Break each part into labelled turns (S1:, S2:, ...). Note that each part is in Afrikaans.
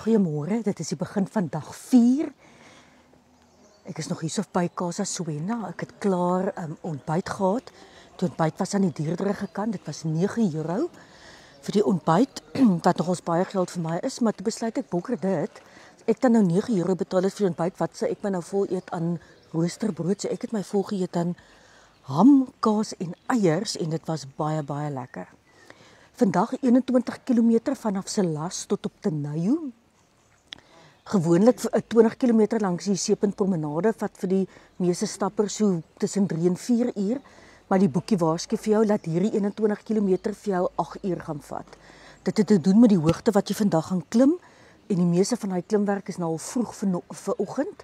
S1: Goeiemôre, dit is die begin van dag 4. Ek is nog hier so by Casa Suena. Ek het klaar ontbyt gehad. Die ontbyt was aan die duurdere kant. Dit was €9 vir die ontbyt, wat nogals baie geld vir my is, maar toe besluit ek bokker dit. Ek dan nou €9 betaal het vir die ontbyt, wat sê ek my nou vol eet aan roosterbrood, so ek het my vol geëet aan ham, kaas en eiers en dit was baie, baie lekker. Vandag 21 km vanaf Selas tot op Tenayu. Gewoonlik 20 km langs die Seepunt Promenade, wat vir die meeste stappers so tussen 3 en 4 uur, maar die boekie waarsku vir jou dat hierdie 21 km vir jou 8 uur gaan vat. Dit het te doen met die hoogte wat jy vandag gaan klim, en die meeste van die klimwerk is nou al vroeg vanoggend,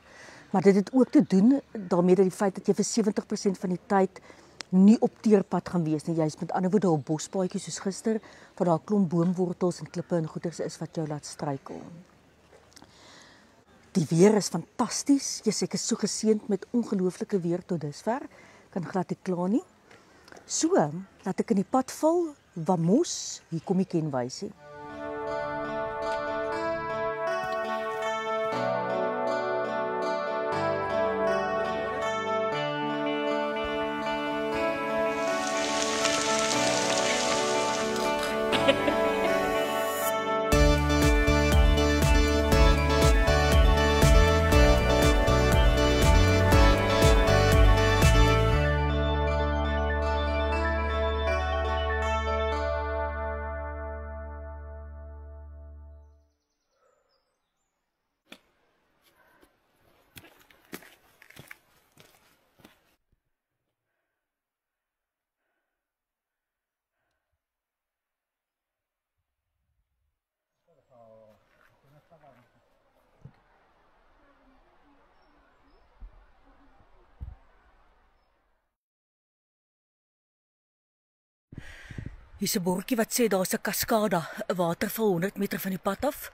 S1: maar dit het ook te doen daarmee dat die feit dat jy vir 70% van die tyd nie op teerpad gaan wees nie. Jy is met ander woorde op bospaadjies soos gister, waar daar klomp boomwortels en klippe en goeders is wat jou laat struikel. Die weer is fantasties. Ek is so geseënd met ongelooflike weer tot dusver. Kan glad nie kla nie. So, laat ek in die pad val. Vamos, hier kom ek kenwysie. Hier is 'n bordjie wat sê daar's 'n kaskada, 'n waterval 100 meter van die pad af.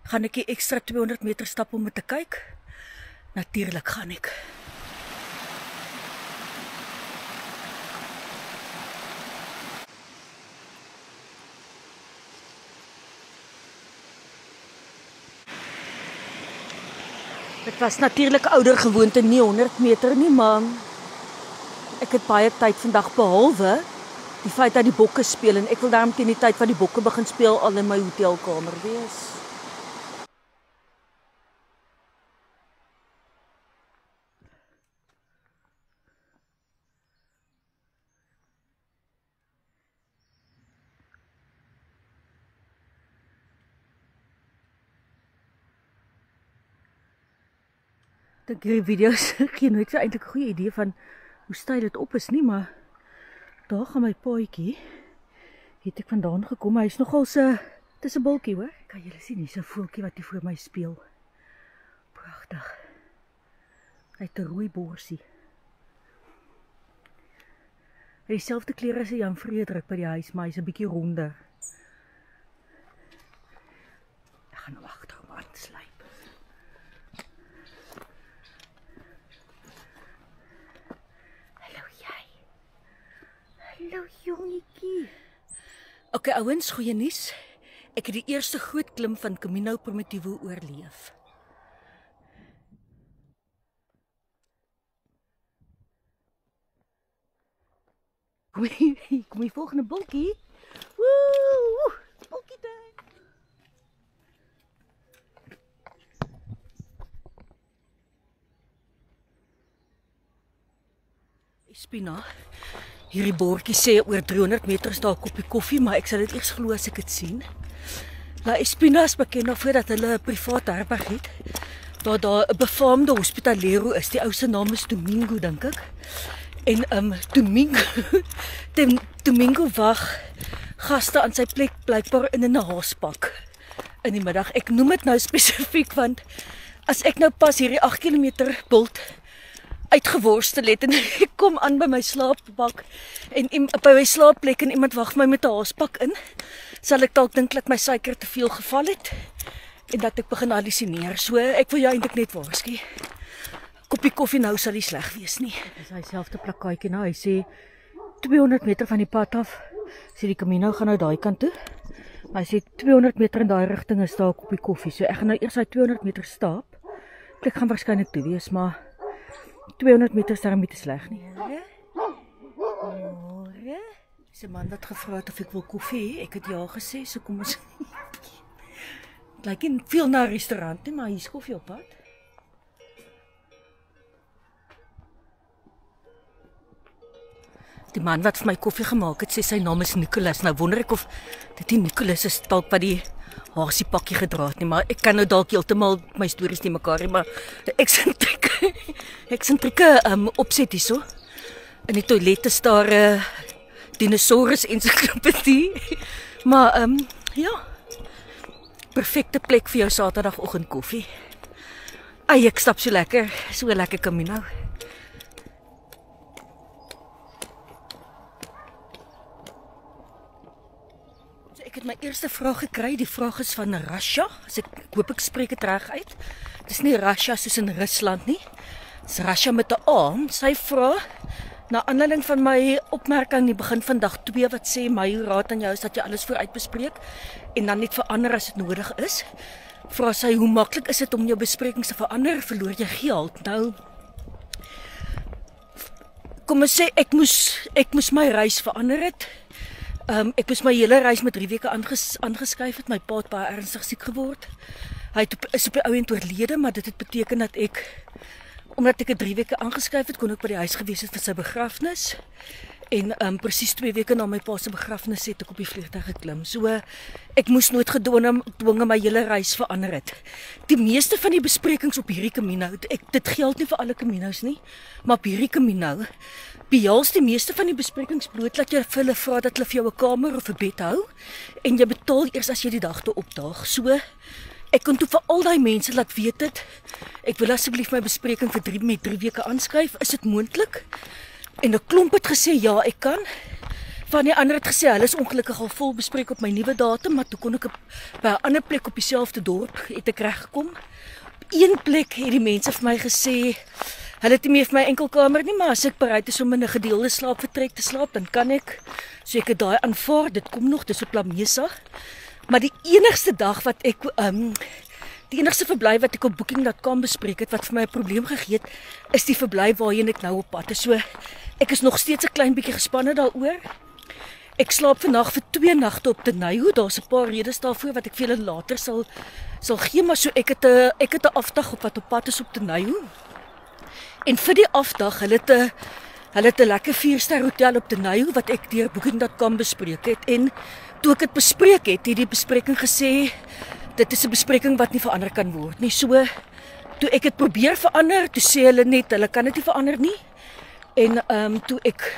S1: Gaan ek die ekstra 200 meter stap om te kyk? Natuurlik gaan ek. Dit was natuurlik ouer gewoonte, nie 100 meter nie, maar ek het baie tyd vandag behalwe die feit dat die bokke speel en ek wil daarom teen die tyd wat die bokke begin speel al in my hotelkamer wees. Dink hierdie video's gee nooit so eintlik 'n goeie idee van hoe styl dit op is nie, maar daar gaan my paadjie. Het ek vandaan gekom. Hy is nogal so, dis 'n bultjie hoor. Kan julle sien, hier is 'n voeltjie wat hier voor my speel. Pragtig. Hy het 'n rooi borsie. Hy het dieselfde klere as Jan Frederik by die huis, maar hy's 'n bietjie ronder. Ek gaan hom agter hom aansluit. Hallo jongetjie. Okay ouens, goeie nuus. Ek het die eerste groot klim van Camino Primitivo oorleef. Kom die volgende bultjie. Woe! Bultjie tyd. Espina. Hierdie bordjie sê oor 300 meter is daar 'n koppie koffie, maar ek sal dit eers glo as ek dit sien. La Espina is bekend daarvoor dat hulle 'n privaat herberg het. Daar 'n befaamde hospitalero is. Die ou se naam is Domingo, dink ek. En Domingo wag gaste aan sy plek blykbaar in 'n haaspak in die middag. Ek noem dit nou spesifiek want as ek nou pas hierdie 8 km bult uitgeworstel het en ek kom aan by my slaapbak en by my slaapplek en iemand wag my met 'n haaspak in, sal ek dalk dink dat my suiker te veel geval het en dat ek begin hallusineer. So ek wil jou eintlik net waarsku. Koppie koffie nou sal nie sleg wees nie. Dit is hy selfde plakkaatjie nou. Hy sê 200 meter van die pad af. Sê die Camino gaan nou daai kant toe. Maar as jy 200 meter in daai rigting is daar 'n koppie koffie. So ek gaan nou eers daai 200 meter stap. Ek gaan waarskynlik toe wees, maar 200 meter is daarom nie te sleg nie. Môre. Dis 'n man wat gevra het of ek wil koffie hê. Ek het ja gesê, so kom ons. Dit lyk nie veel na 'n restaurant nie, maar hier's koffie op pad. Die man wat vir my koffie gemaak het, sê sy naam is Nicholas. Nou wonder ek of dit nie Nicholas is dalk wat die hasiepakkie gedra het nie, maar ek kan nou dalk heeltemal my stories nie mekaar nie, maar eksentrieke opset hierso. In die toilet is daar 'n dinosaurus ensiklopedie. Maar ja. Perfekte plek vir jou Saterdagoggend koffie. Ai, ek stap so lekker Camino. Ek het my eerste vraag gekry. Die vraag is van Russia. Ek hoop ek spreek dit reg uit. Dit is nie Russia soos in Rusland nie. Dit is Russia met 'n A. Sy vra na aanleiding van my opmerking die begin van dag 2 wat sê my raad aan jou is dat jy alles vooruit bespreek en dan net verander as dit nodig is. Vra sy hoe maklik is dit om jou besprekings te verander? Verloor jy geld? Nou kom ons sê ek moes my reis verander het. Ek moes my hele reis met 3 weke aangeskuif het. My pa het baie ernstig siek geword. Hy is op die ou end oorlede, maar dit het beteken dat omdat ek 3 weke aangeskuif het, kon ek by die huis gewees het vir sy begrafnis. En presies 2 weke na my pa se begrafnis het ek op die vliegtuig geklim. So ek moes nooit gedwonge my hele reis verander het. Die meeste van die besprekings op hierdie Camino, dit geld nie vir alle Caminos nie, maar op hierdie Camino behels die meeste van die besprekings bloot dat jy vir hulle vra dat hulle vir jou 'n kamer of 'n bed hou en jy betaal eers as jy die dag toe opdaag. So ek kon toe vir al daai mense laat weet dit. Ek wil asseblief my bespreking vir 3 weke aanskuif. Is dit moontlik? En 'n klomp het gesê ja, ek kan. Van die ander het gesê hulle is ongelukkig al vol bespreek op my nuwe datum, maar toe kon ek by 'n ander plek op dieselfde dorp het ek reggekom. Op een plek het die mense vir my gesê hulle het nie meer vir my enkelkamer nie, maar as ek bereid is om in 'n gedeelde slaapvertrek te slaap, dan kan ek. So ek het daai aanvaar. Dit kom nog, dis op La Mesa. Maar die enigste dag wat ek die enigste verblyf wat ek op booking.com bespreek het wat vir my 'n probleem gegee het, is die verblyf waarheen ek nou op pad is. So ek is nog steeds 'n klein bietjie gespanne daaroor. Ek slaap vandag vir 2 nagte op Tenayou. Daar's 'n paar redes daarvoor wat ek vir julle later sal gee, maar so ek het 'n afdag op wat op pad is op Tenayou. En vir die afdag, hulle het 'n lekker 4-ster hotel op Tenayou wat ek deur booking.com bespreek het. En toe ek dit bespreek het die bespreking gesê dit is 'n bespreking wat nie verander kan word nie. So toe ek dit probeer verander, toe sê hulle net hulle kan dit nie verander nie. En toe ek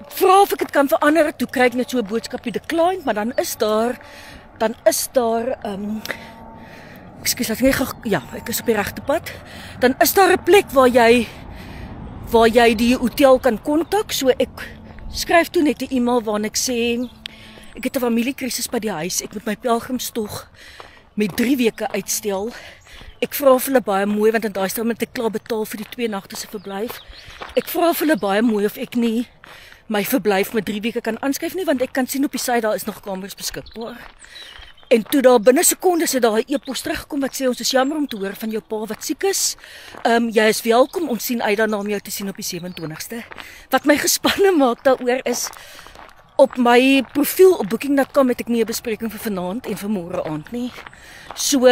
S1: vra of ek dit kan verander, toe kry ek net so 'n boodskapie declined, maar dan is daar ekskuus, ek is op die regte pad. Dan is daar 'n plek waar jy die hotel kan kontak. So ek skryf toe net 'n e-mail waarin ek sê ek het 'n familiekrisis by die huis. Ek moet my pelgrimstog met 3 weke uitstel. Ek vra vir hulle baie mooi, want in daai stadium het ek klaar betaal vir die 2 nagte se verblyf. Ek vra vir hulle baie mooi of ek nie my verblyf met 3 weke kan aanskuif nie, want ek kan sien op die sy daar is nog kamers beskikbaar. En toe daar binne sekondes het daar 'n e-pos teruggekom wat sê ons is jammer om te hoor van jou pa wat siek is. Jy is welkom, ons sien uit daarna om jou te sien op die 27ste. Wat my gespanne maak daaroor is op my profiel op booking.com het ek nie 'n bespreking vir vanaand en vir môre aand nie. So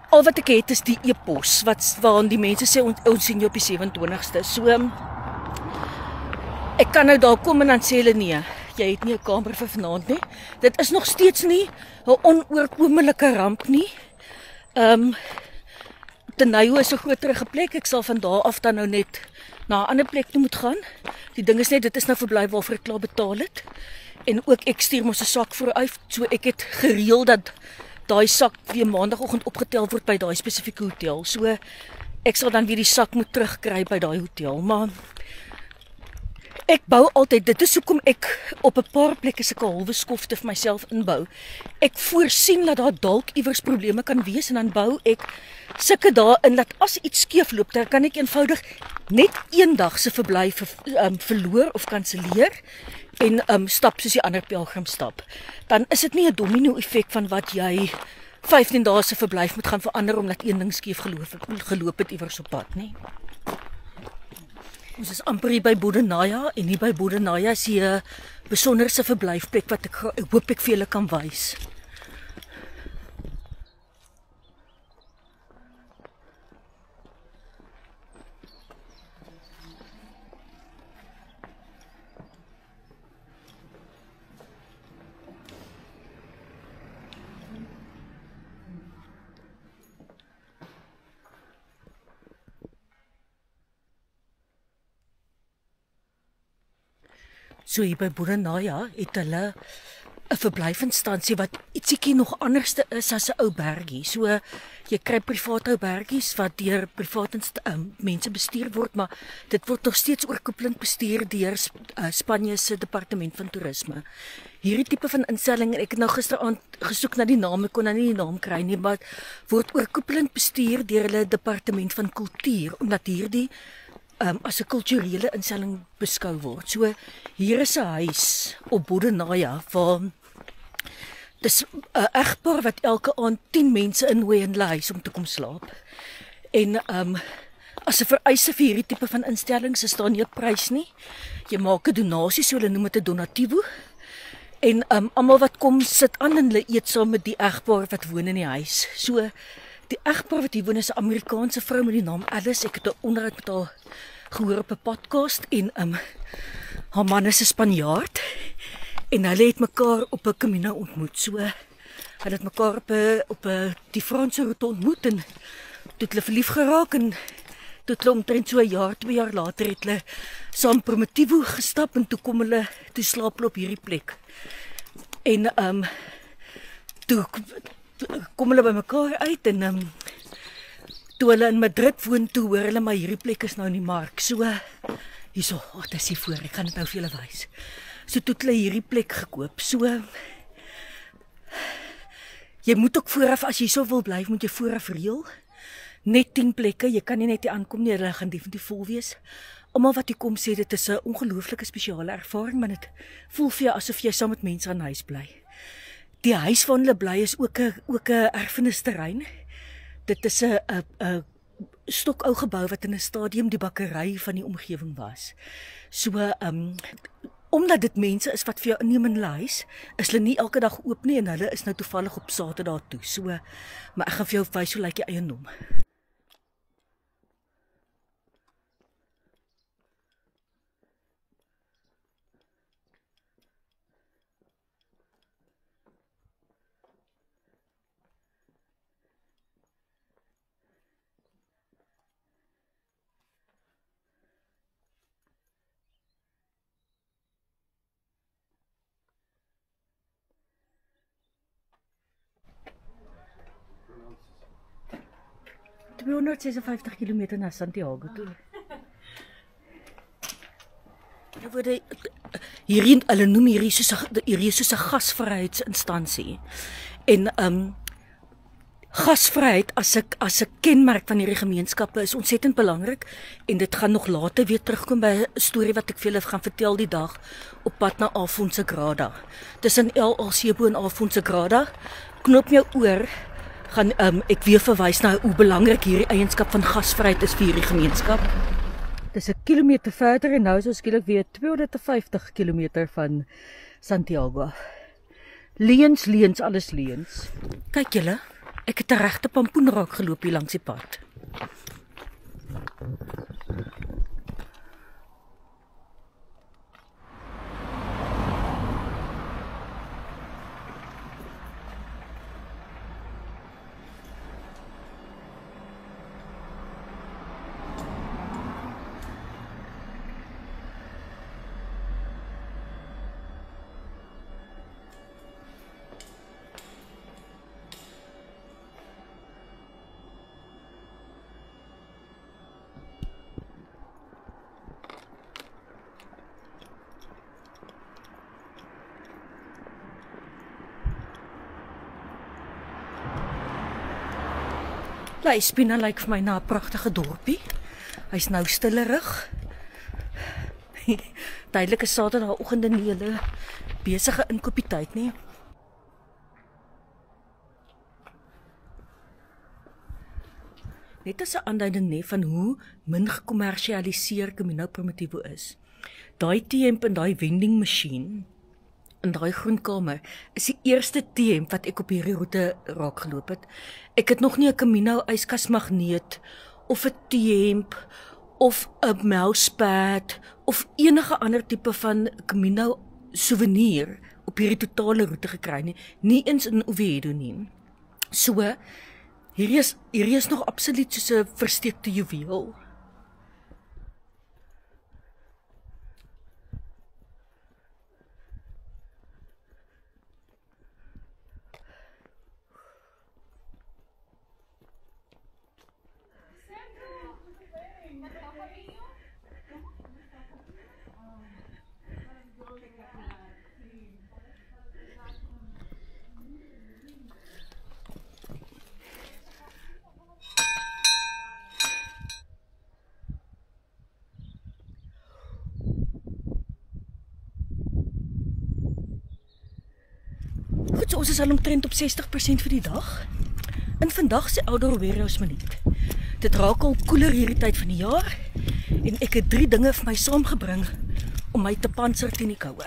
S1: al wat ek het is die e-pos waarin die mense sê ons sien jou op die 27ste. So ek kan nou daar kom en dan sê hulle nee, jy het nie 'n kamer vir vanaand nie. Dit is nog steeds nie 'n onoorkomelike ramp nie. Tenayou is 'n groterige plek. Ek sal van daar af dan nou net na 'n ander plek toe moet gaan. Die ding is net dit is nou verblyf waarvoor ek klaar betaal het. En ook ek stuur mos 'n sak vooruit, so ek het gereël dat daai sak weer maandagooggend opgetel word by daai spesifieke hotel. So ek sal dan weer die sak moet terugkry by daai hotel, maar Ek bou altyd, dit is hoekom ek op 'n paar plekke sulke halwe skofte vir myself inbou. Ek voorsien dat daar dalk iewers probleme kan wees en dan bou ek sulke daarin dat as iets skeefloop, dan kan ek eenvoudig net een dag se verblyf verloor of kanselleer en stap soos die ander pelgrim stap. Dan is dit nie 'n domino effek van wat jy 15 dae se verblyf moet gaan verander omdat een ding skeef geloop het iewers op pad, nie? Ons is amper hier by Bodenaya en hier by Bodenaya is hier 'n besonderse verblyfplek wat ek hoop ek vir julle kan wys. So hier by Bodenaya het hulle 'n verblyfinstansie wat ietsiekie nog anderste is as 'n ou bergie. So jy kry private ou bergies wat deur private mense bestuur word, maar dit word nog steeds oorkoepelend bestuur deur Spanje se departement van toerisme. Hierdie tipe van instelling, ek het nou gisteraand gesoek na die naam, ek kon nou nie die naam kry nie, maar word oorkoepelend bestuur deur hulle departement van kultuur omdat hierdie as 'n kulturele instelling beskou word. So hier is 'n huis op Bodenaya waar dis 'n egpaar wat elke aand 10 mense innooi in hulle huis om te kom slaap. En as 'n vereiste vir hierdie tipe van instellings is daar nie 'n prys nie. Jy maak 'n donasie, so hulle noem dit 'n donativo. En almal wat kom sit aan en hulle eet saam met die egpaar wat woon in die huis. So die egpaar wat hier woon is 'n Amerikaanse vrou met die naam Alice. Ek het 'n onderhoud met haar gehoor op 'n podcast en haar man is 'n Spanjaard en hulle het mekaar op 'n Camino ontmoet. So hulle het mekaar op 'n die Franse roete ontmoet en toe hulle verlief geraak en toe hulle omtrent so 'n jaar, 2 jaar later het hulle saam Primitivo gestap en toe slaap hulle op hierdie plek. En toe kom hulle by mekaar uit en toe hulle in Madrid woon, toe hoor hulle maar hierdie plek is nou in die mark. So hierso, dit is hier voor. Ek gaan dit nou vir julle wys. So toe hulle hierdie plek gekoop. So jy moet ook vooraf as jy so wil bly, moet jy vooraf reël. Net 10 plekke, jy kan nie net hier aankom nie, hulle gaan definitief vol wees. Almal wat hier kom sê dit is 'n ongelooflike spesiale ervaring, maar dit voel vir jou asof jy saam met mense aan huis bly. Die huis waar hulle bly is ook 'n erfenisterrein. Dit is 'n stokou gebou wat in 'n stadium die bakkery van die omgewing was. So omdat dit mense is wat vir jou inneem in hulle huis, is hulle nie elke dag oop nie en hulle is nou toevallig op Saterdag toe. So maar ek gaan vir jou wys hoe lyk die eiendom. Dit is 156 km na Santiago toe. Hulle noem hierdie soos 'n gasvryheidsinstansie. En gasvryheid as 'n kenmerk van hierdie gemeenskappe is ontsettend belangrik en dit gaan nog later weer terugkom by 'n storie wat ek vir julle gaan vertel die dag op pad na Afonsagrada. Tussen El Alcebo en Afonsagrada, knoop jou oor, gaan ek weer verwys na hoe belangrik hierdie eienskap van gasvryheid is vir hierdie gemeenskap. Dis 'n kilometer verder en nou is ons skielik weer 250 km van Santiago. Leens, alles leens. Kyk julle, ek het 'n regte pampoenraak geloop hier langs die pad. Leispina lyk vir my na 'n pragtige dorpie. Hy's nou stillerig. Duidelik is Saterdagoggend nie hulle besige inkopietyd nie. Net as 'n aanduiding nie van hoe min gekommersialiseer Camino Primitivo is. Daai T-hemp en daai vending masjien in daai groenkamer is die eerste T-hemp wat ek op hierdie roete raak geloop het. Ek het nog nie 'n Camino yskasmagneet of 'n T-hemp of 'n mousepad of enige ander tipe van Camino souvenir op hierdie totale roete gekry nie. Nie eens in Oviedo nie. So hierdie is nog absoluut soos 'n versteekte juweel. Goed, so ons is al omtrent op 60% vir die dag. En vandag se Outdoor Warehouse minuut. Dit raak al koeler hierdie tyd van die jaar en ek het 3 dinge vir my saamgebring om my te pantser teen die koue.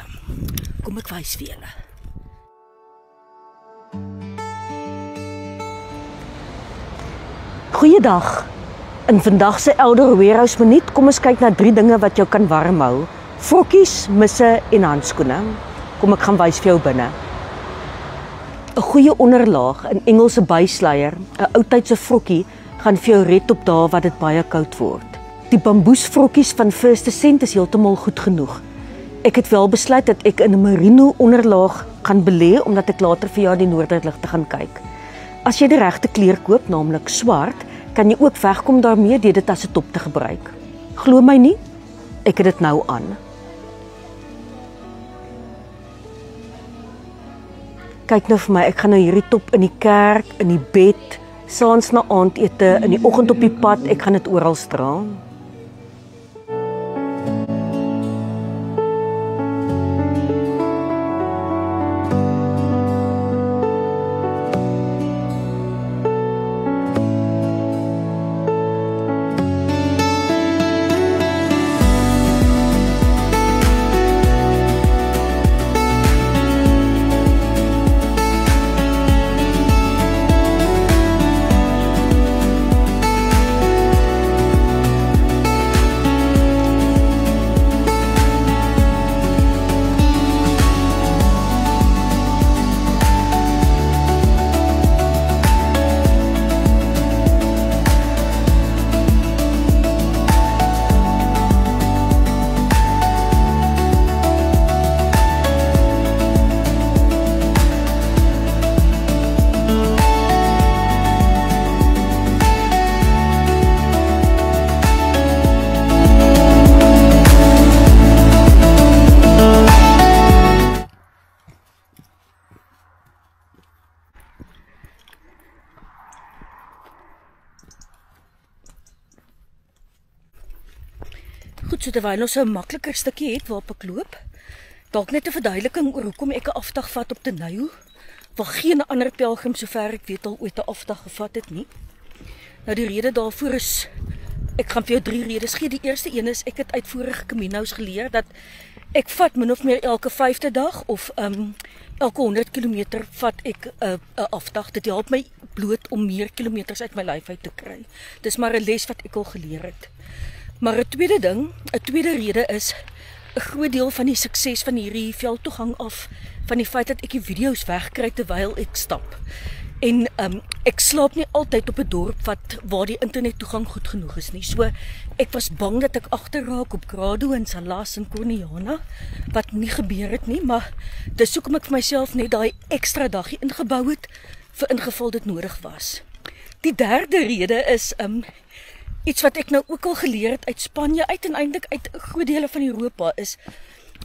S1: Kom ek wys vir julle. Goeiedag. In vandag se Outdoor Warehouse minuut kom ons kyk na 3 dinge wat jou kan warm hou. Vrokkies, misse en handskoene. Kom ek gaan wys vir jou binne. 'n Goeie onderlaag, 'n Engelse bysleier, 'n oudtydse vrokkie gaan vir jou red op dae wat dit baie koud word. Die bamboesvrokkies van First Ascent is heeltemal goed genoeg. Ek het wel besluit dat ek in 'n merino onderlaag gaan belê omdat ek later vir jaar die noorderligte gaan kyk. As jy die regte kleur koop, naamlik swart, kan jy ook wegkom daarmee deur dit as 'n top te gebruik. Glo my nie? Ek het dit nou aan. Kyk nou vir my, ek gaan nou hierdie top in die kerk, in die bed, saans na aandete, in die oggend op die pad, ek gaan dit oral dra. Goed, so terwyl ons 'n makliker stukkie het waarop ek loop, dalk net 'n verduideliking oor hoekom ek 'n afdag vat op Teneu, waar geen ander pelgrim sover ek weet al ooit 'n afdag gevat het nie. Nou die rede daarvoor is, ek gaan vir jou 3 redes gee. Die eerste een is, ek het uit vorige Camino's geleer dat ek vat min of meer elke 5de dag of elke 100 km vat ek 'n afdag. Dit help my bloot om meer kilometers uit my lyf uit te kry. Dis maar 'n les wat ek al geleer het. Maar 'n tweede ding, 'n tweede rede is 'n groot deel van die sukses van hierdie veldtoegang af van die feit dat ek die video's wegkry terwyl ek stap. En ek slaap nie altyd op 'n dorp waar die internettoegang goed genoeg is nie. So ek was bang dat ek agterraak op Grado en Salas en Corniana, wat nie gebeur het nie, maar dis hoekom ek vir myself net daai ekstra dagie ingebou het vir ingeval dit nodig was. Die derde rede is iets wat ek nou ook al geleer het uit Spanje uit en eintlik uit groot dele van Europa is,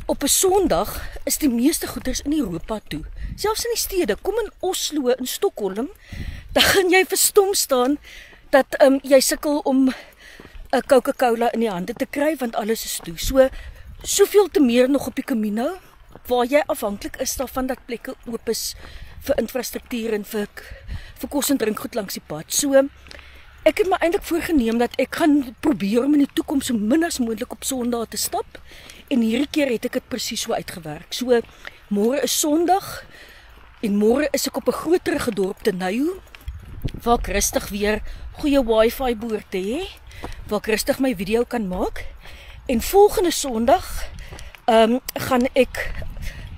S1: op 'n Sondag is die meeste goeders in Europa toe. Selfs in die stede, kom in Oslo, in Stockholm, dan gaan jy verstom staan dat jy sukkel om 'n Coca-Cola in die hande te kry want alles is toe. Soveel te meer nog op die Camino waar jy afhanklik is daarvan dat plekke oop is vir infrastruktuur en vir kos en drinkgoed langs die pad. So ek het my eintlik voorgenem dat ek gaan probeer om in die toekoms so min as moontlik op Sondae te stap en hierdie keer het ek dit presies so uitgewerk. So môre is Sondag en môre is ek op 'n groterige dorp te Nayu waar ek rustig weer goeie wifi behoort te hê, waar ek rustig my video kan maak. En volgende Sondag gaan ek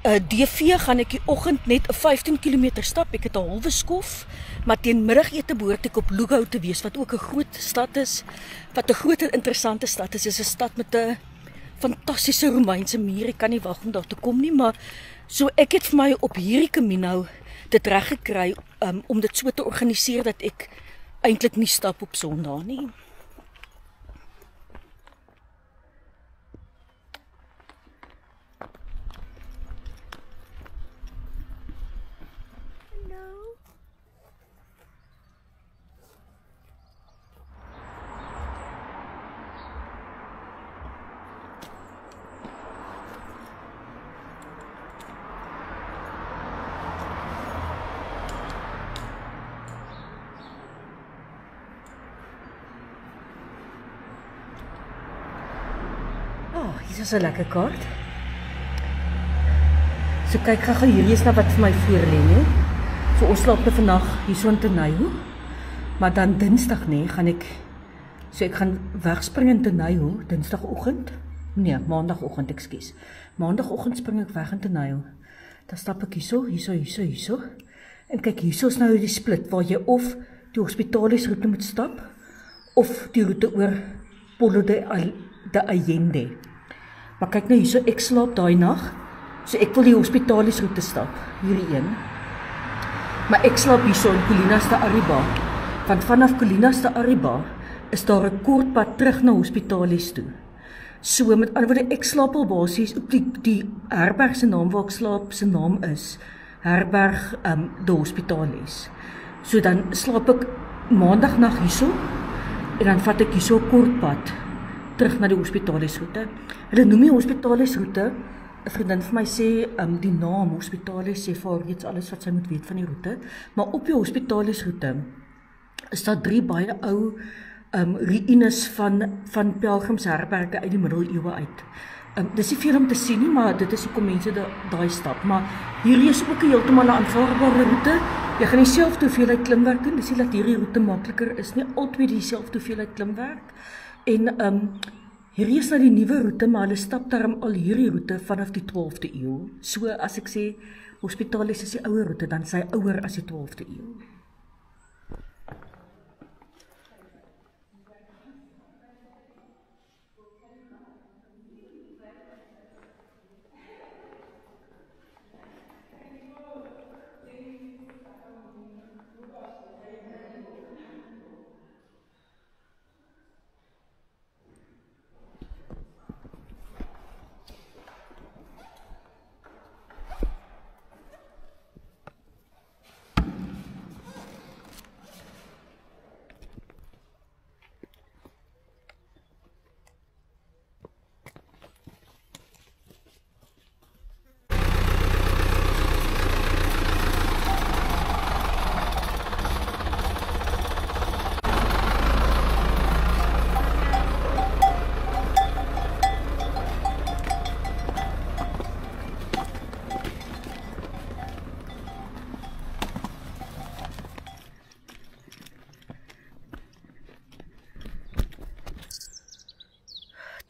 S1: DV gaan ek die oggend net 'n 15 km stap. Ek het 'n halwe skof, maar teen middagete behoort ek op Lugao te wees wat ook 'n groot stad is, wat 'n groot en interessante stad is. Dit is 'n stad met 'n fantastiese Romeinse muur. Ek kan nie wag om daar te kom nie, maar so ek het vir my op hierdie Camino dit reg gekry om dit so te organiseer dat ek eintlik nie stap op Sondag nie. Hier is 'n lekker kaart. So kyk gou hierdie is nou wat vir my voor lê, nee. So ons slaap nou vandag hierso in Tenayu. Maar dan Dinsdag nee, gaan ek gaan wegspring in Tenayu Dinsdagoggend. Nee, Maandagoggend, ekskuus. Maandagoggend spring ek weg in Tenayu. Dan stap ek hierso. En kyk, hierso is nou die split waar jy of die Hospitalis roete moet stap of die roete oor Pulo de Allende. Maar kyk nou hierso, ek slaap daai nag. So ek wil die Hospitalis roete stap, hierdie een. Maar ek slaap hierso in Colinas de Arriba. Want vanaf Colinas de Arriba is daar 'n kort pad terug na Hospitalis toe. So met ander woorde, ek slaap al basies op die herberg se naam waar ek slaap, se naam is Herberg de Hospitalis. So dan slaap ek maandagnag hierso en dan vat ek hierso 'n kort pad terug na die Hospitalis roete. Hulle noem die Hospitalis roete, 'n vriendin vir my sê die naam Hospitalis sê vir haar iets alles wat sy moet weet van die roete, maar op die Hospitalis roete is daar 3 baie ou ruïnes van pelgrimsherberge uit die middeleeue uit. Dis nie veel om te sien nie, maar dit is hoekom mense daai stap. Maar hierdie is ook 'n heeltemal 'n aanvaarbare roete. Jy gaan dieselfde hoeveelheid klimwerk doen. Dis nie dat hierdie roete makliker is nie, albei dieselfde hoeveelheid klimwerk. En hierdie is nou die nuwe roete, maar hulle stap daarom al hierdie roete vanaf die 12de eeu. So as ek sê Hospitalis is die ouer roete, dan sy ouer as die 12de eeu.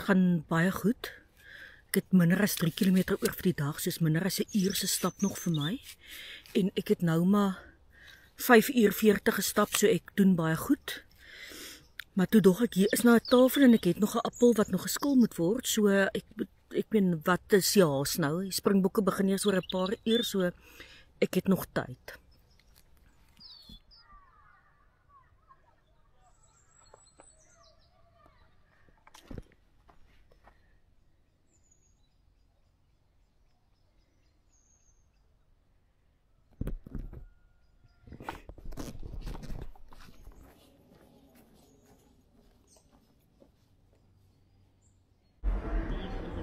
S1: Gaan baie goed. Ek het minder as 3 km oor vir die dag, soos minder as 'n uur se stap nog vir my. En ek het nou maar 5 uur 40 gestap, so ek doen baie goed. Maar toe dog ek, hier is nou 'n tafel en ek het nog 'n appel wat nog geskil moet word, so ek meen wat is die haas nou? Die springbokke begin eers oor 'n paar uur, so ek het nog tyd.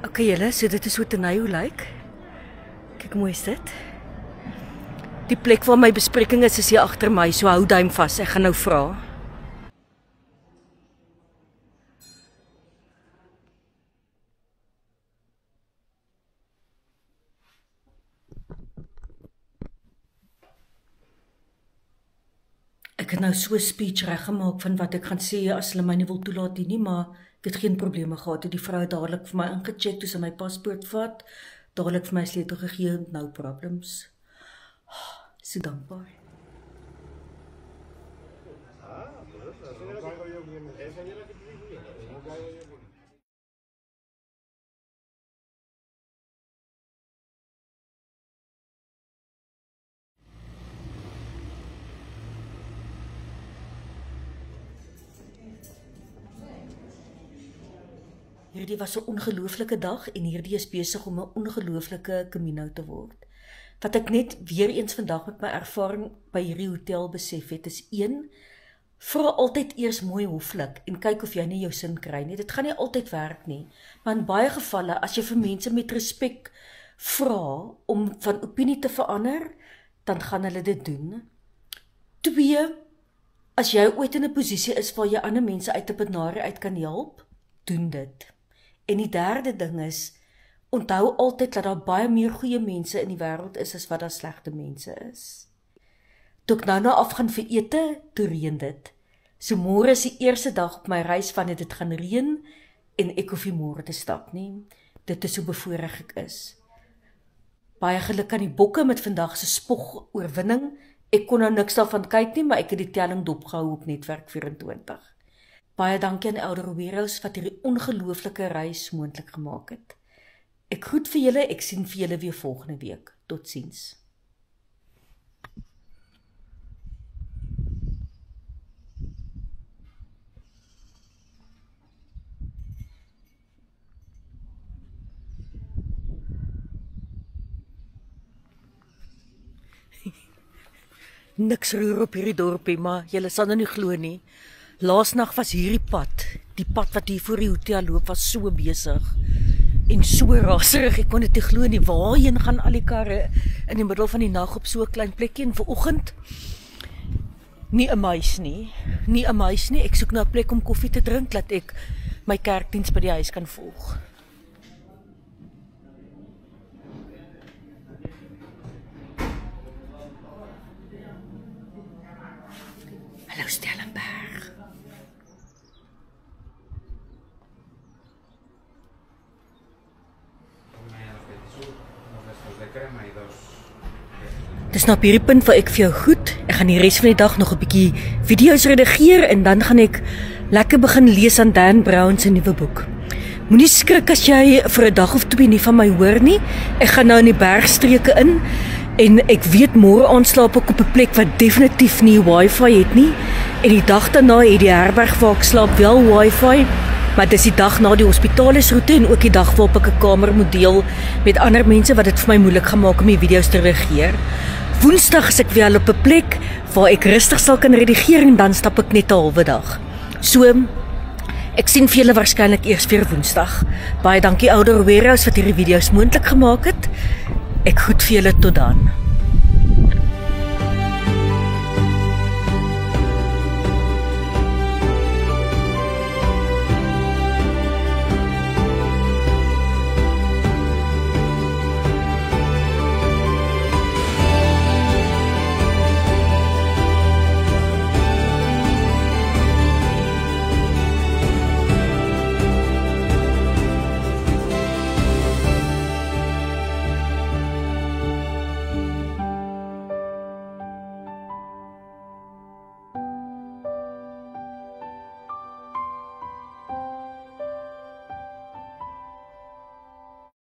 S1: Okay julle, so dit is hoe Tenay lyk. Kyk hoe mooi is dit. Die plek waar my bespreking is hier agter my, so hou duim vas, ek gaan nou vra. Ek het nou so 'n speech reggemaak van wat ek gaan sê as hulle my nie wil toelaat nie, maar ek het geen probleme gehad. Die vrou het dadelik vir my ingecheck toe sy my paspoort vat, dadelik vir my sleutel gegee, no problems. So dankbaar. Hierdie was 'n ongelooflike dag en hierdie is besig om 'n ongelooflike Camino te word. Wat ek net weer eens vandag met my ervaring by hierdie hotel besef het, is 1, vra altyd eers mooi hoflik en kyk of jy nie jou sin kry nie. Dit gaan nie altyd werk nie, maar in baie gevalle, as jy vir mense met respek vra om van opinie te verander, dan gaan hulle dit doen. 2, as jy ooit in 'n posisie is waar jy ander mense uit 'n benarie uit kan help, doen dit. En die derde ding is, onthou altyd dat daar baie meer goeie mense in die wêreld is as wat daar slegte mense is. Toe ek nou afgaan vir ete, toe reën dit. So môre is die eerste dag op my reis van dit gaan reën en ek hoef nie môre te stap nie. Dit is hoe bevoorreg ek is. Baie geluk aan die bokke met vandag se spog oorwinning. Ek kon nou niks daarvan kyk nie, maar ek het die telling dopgehou op Netwerk 24. Baie dankie aan Elder Heroes wat hierdie ongelooflike reis moontlik gemaak het. Ek groet vir julle, ek sien vir julle weer volgende week. Totsiens. Niks roer op hierdie dorpie, maar julle sal nou nie glo nie. Laasnag was hierdie pad, die pad wat hier voor die hotel loop, was so besig en so raserig, ek kon dit nie glo nie. Waarheen gaan al die karre in die middel van die nag op so 'n klein plekkie en vanoggend nie 'n muis nie, ek soek na 'n plek om koffie te drink, dat ek my kerkdiens by die huis kan volg. Hallo Stellenberg. Dis nou op hierdie punt waar ek vir jou groet. Ek gaan die res van die dag nog 'n bietjie video's redigeer en dan gaan ek lekker begin lees aan Dan Brown se nuwe boek. Moenie skrik as jy vir 'n dag of 2 nie van my hoor nie. Ek gaan nou in die bergstreke in en ek weet môre aand slaap ek op 'n plek wat definitief nie wifi het nie. En die dag daarna het die herberg waar ek slaap wel wifi. Maar dis die dag na die hospitaalsroete en ook die dag waarop ek 'n kamer moet deel met ander mense wat dit vir my moeilik gemaak om die video's te redigeer. Woensdag is ek wel op 'n plek waar ek rustig sal kan redigeer en dan stap ek net 'n halwe dag. So, ek sien vir julle waarskynlik eers weer Woensdag. Baie dankie Ouder Heroes wat hierdie video's moontlik gemaak het. Ek groet vir julle tot dan.